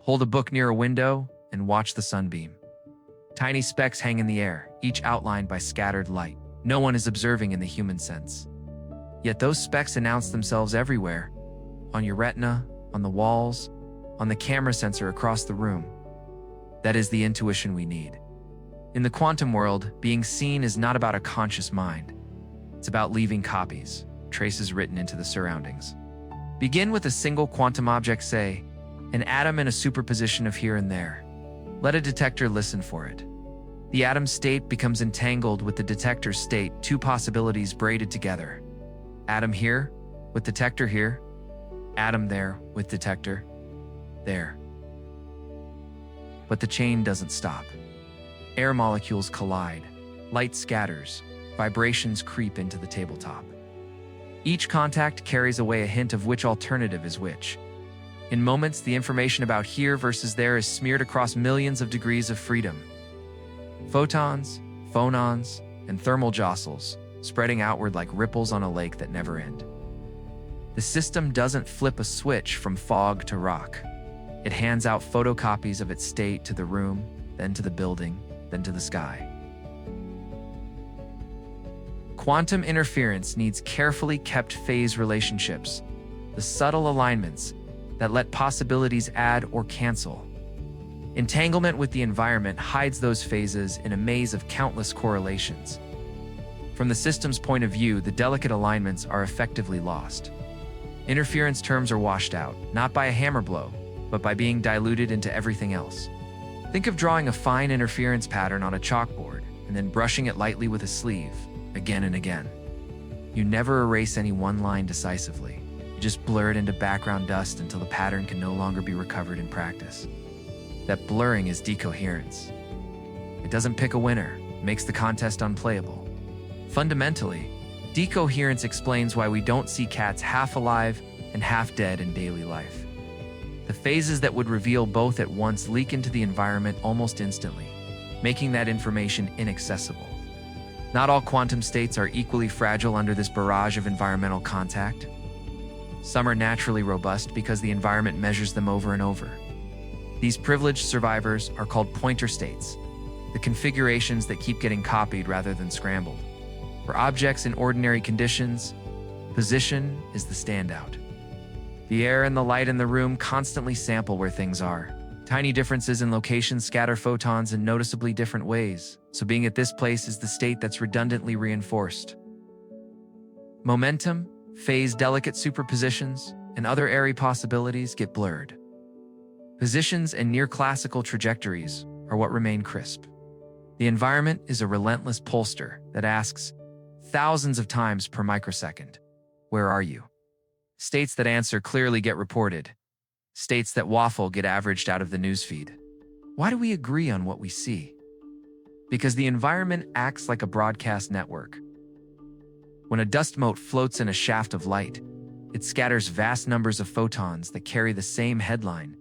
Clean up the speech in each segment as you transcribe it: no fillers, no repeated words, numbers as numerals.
Hold a book near a window and watch the sunbeam. Tiny specks hang in the air, each outlined by scattered light. No one is observing in the human sense. Yet those specks announce themselves everywhere, on your retina, on the walls, on the camera sensor across the room. That is the intuition we need. In the quantum world, being seen is not about a conscious mind. It's about leaving copies, traces written into the surroundings. Begin with a single quantum object, say, an atom in a superposition of here and there. Let a detector listen for it. The atom's state becomes entangled with the detector's state, two possibilities braided together. Atom here, with detector here. Atom there, with detector there. But the chain doesn't stop. Air molecules collide, light scatters, vibrations creep into the tabletop. Each contact carries away a hint of which alternative is which. In moments, the information about here versus there is smeared across millions of degrees of freedom. Photons, phonons, and thermal jostles, spreading outward like ripples on a lake that never end. The system doesn't flip a switch from fog to rock. It hands out photocopies of its state to the room, then to the building, then to the sky. Quantum interference needs carefully kept phase relationships, the subtle alignments that let possibilities add or cancel. Entanglement with the environment hides those phases in a maze of countless correlations. From the system's point of view, the delicate alignments are effectively lost. Interference terms are washed out, not by a hammer blow, but by being diluted into everything else. Think of drawing a fine interference pattern on a chalkboard and then brushing it lightly with a sleeve, again and again. You never erase any one line decisively. You just blur it into background dust until the pattern can no longer be recovered in practice. That blurring is decoherence. It doesn't pick a winner, it makes the contest unplayable. Fundamentally, decoherence explains why we don't see cats half alive and half dead in daily life. The phases that would reveal both at once leak into the environment almost instantly, making that information inaccessible. Not all quantum states are equally fragile under this barrage of environmental contact. Some are naturally robust because the environment measures them over and over. These privileged survivors are called pointer states, the configurations that keep getting copied rather than scrambled. For objects in ordinary conditions, position is the standout. The air and the light in the room constantly sample where things are. Tiny differences in location scatter photons in noticeably different ways, so being at this place is the state that's redundantly reinforced. Momentum, phase delicate superpositions, and other airy possibilities get blurred. Positions and near-classical trajectories are what remain crisp. The environment is a relentless pollster that asks, thousands of times per microsecond, where are you? States that answer clearly get reported. States that waffle get averaged out of the newsfeed. Why do we agree on what we see? Because the environment acts like a broadcast network. When a dust mote floats in a shaft of light, it scatters vast numbers of photons that carry the same headline,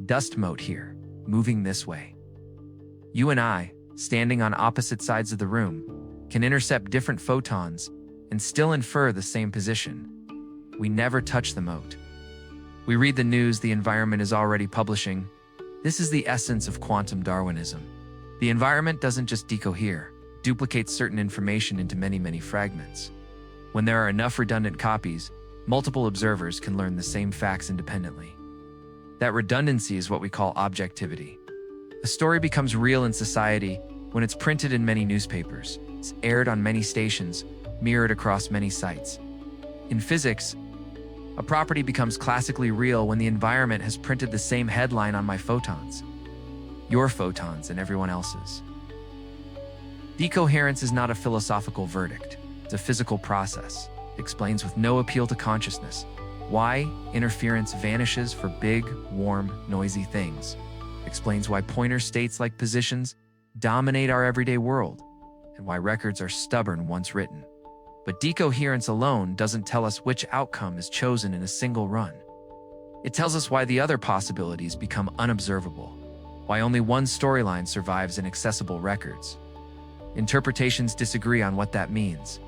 dust mote here, moving this way. You and I, standing on opposite sides of the room, can intercept different photons and still infer the same position. We never touch the mote. We read the news the environment is already publishing. This is the essence of quantum Darwinism. The environment doesn't just decohere, it duplicates certain information into many fragments. When there are enough redundant copies, multiple observers can learn the same facts independently. That redundancy is what we call objectivity. A story becomes real in society when it's printed in many newspapers, it's aired on many stations, mirrored across many sites. In physics, a property becomes classically real when the environment has printed the same headline on my photons, your photons and everyone else's. Decoherence is not a philosophical verdict, it's a physical process. It explains with no appeal to consciousness why interference vanishes for big, warm, noisy things. It explains why pointer states like positions dominate our everyday world, and why records are stubborn once written. But decoherence alone doesn't tell us which outcome is chosen in a single run. It tells us why the other possibilities become unobservable, why only one storyline survives in accessible records. Interpretations disagree on what that means.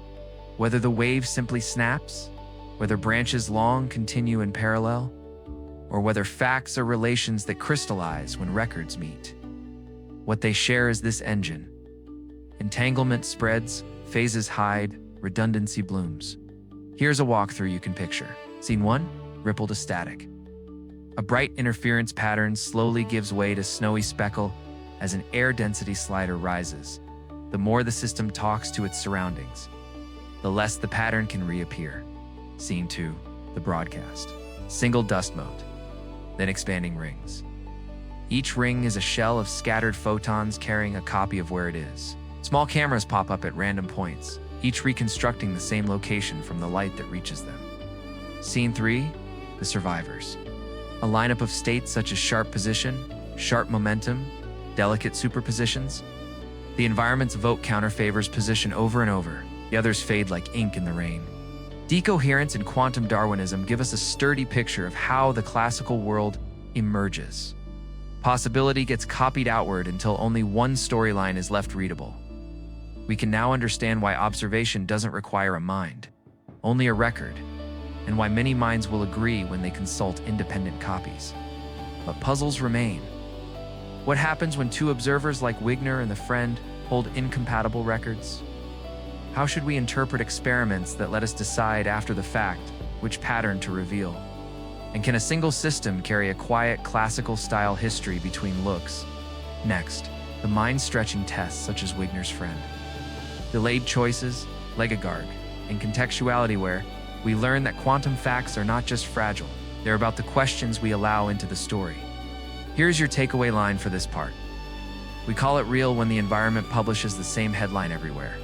Whether the wave simply snaps, whether branches long continue in parallel, or whether facts are relations that crystallize when records meet. What they share is this engine. Entanglement spreads, phases hide, redundancy blooms. Here's a walkthrough you can picture. Scene 1, ripple to static. A bright interference pattern slowly gives way to snowy speckle as an air density slider rises. The more the system talks to its surroundings, the less the pattern can reappear. Scene 2, the broadcast. Single dust mote, then expanding rings. Each ring is a shell of scattered photons carrying a copy of where it is. Small cameras pop up at random points, each reconstructing the same location from the light that reaches them. Scene 3, the survivors. A lineup of states such as sharp position, sharp momentum, delicate superpositions. The environment's vote counter favors position over and over. The others fade like ink in the rain. Decoherence and Quantum Darwinism give us a sturdy picture of how the classical world emerges. Possibility gets copied outward until only one storyline is left readable. We can now understand why observation doesn't require a mind, only a record, and why many minds will agree when they consult independent copies. But puzzles remain. What happens when two observers like Wigner and the friend hold incompatible records? How should we interpret experiments that let us decide after the fact which pattern to reveal? And can a single system carry a quiet, classical-style history between looks? Next, the mind-stretching tests such as Wigner's friend. Delayed choices, Legagard, and contextuality where we learn that quantum facts are not just fragile, they're about the questions we allow into the story. Here's your takeaway line for this part. We call it real when the environment publishes the same headline everywhere.